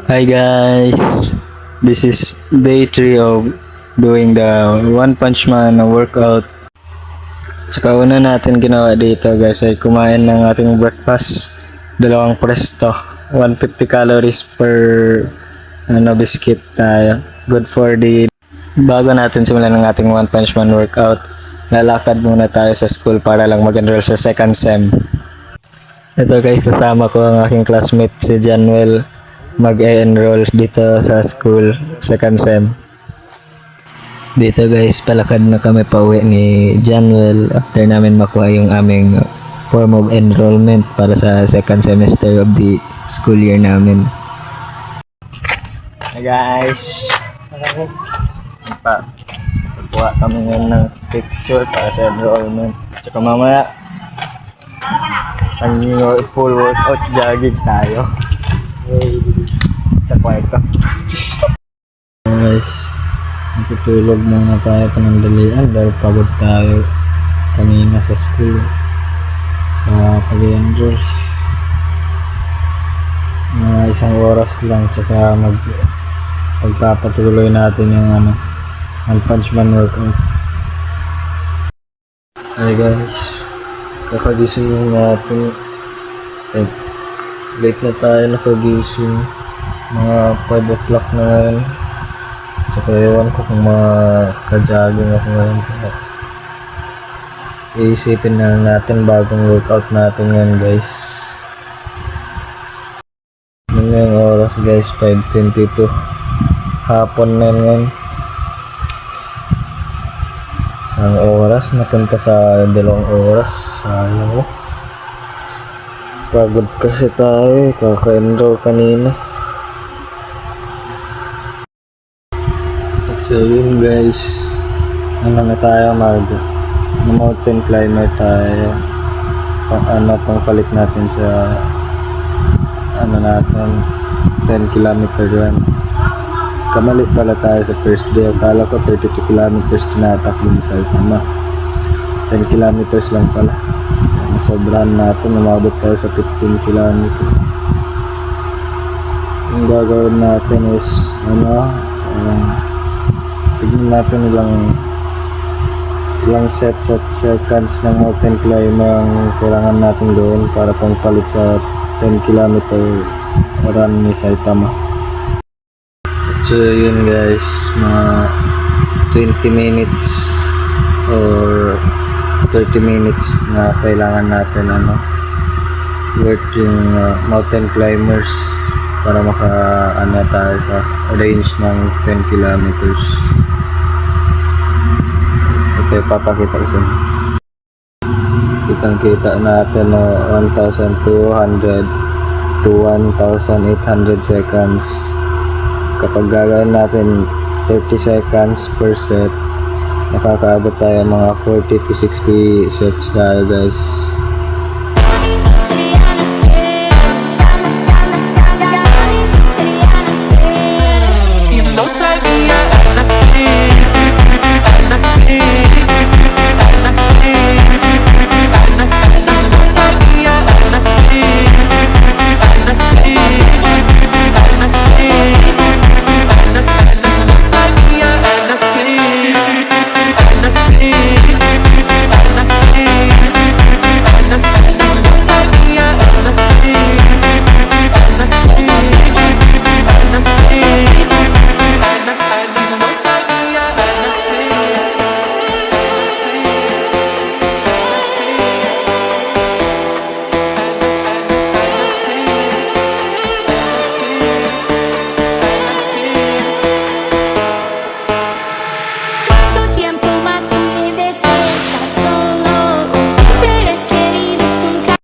Hi guys, this is day 3 of doing the One Punch Man workout. Tsaka una natin ginawa dito guys ay kumain ng ating breakfast. Dalawang presto, 150 calories per biscuit tayo. Good for the... Bago natin simulan ng ating One Punch Man workout, lalakad muna tayo sa school para lang mag-enroll sa second sem. Ito guys, kasama ko ang aking classmate si Janwell, mag-enroll dito sa school second sem. Dito guys, palakad na kami pauwi ni Janwell after namin makuha yung aming form of enrollment para sa second semester of the school year namin. Hey guys, kuha kami ngayon ng picture para sa enrollment. Tsaka mamaya isang full workout jogging tayo sa kwarto. Guys, natutulog muna tayo panandalian dahil pagod tayo kanina sa school sa pag-enroll. Mga isang oras lang tsaka pagpapatuloy natin yung One Punch Man workout. Hi guys, kakagising yung natin. Late na tayo nakagising, mga 5 o'clock na ngayon. Tsaka ewan ko kung ka-jogging ako ngayon. Iisipin na natin bagong workout natin ngayon guys. Ngayong oras guys, 5:22 hapon na ngayon. Isang oras napunta sa 2 oras. Sayang ko. Pagod kasi tayo, kaka-enroll kanina. At so yun guys, na tayo mountain climber tayo. Pang palit natin sa natin 10 kilometer run. Kamali pala tayo sa first day. Akala ko 32 kilometers tinatakbo sa Saitama. 10 kilometers lang pala. Sobrahan natin, umabot tayo sa 15 kilometers. Yung gagawin natin is tignan natin ilang sets at seconds ng mountain climb ang kailangan natin doon para pangpalit sa 10 kilometer run ni Saitama. So yun guys, mga 20 minutes or 30 minutes na kailangan natin worth yung mountain climbers para tayo sa range ng 10 kilometers. Ito papakita ko sa inyo. Kitang-kita natin 1,200 to 1,800 seconds. Kapag gagawin natin 30 seconds per set, nakakaabot tayo mga 40 to 60 sets tayo guys.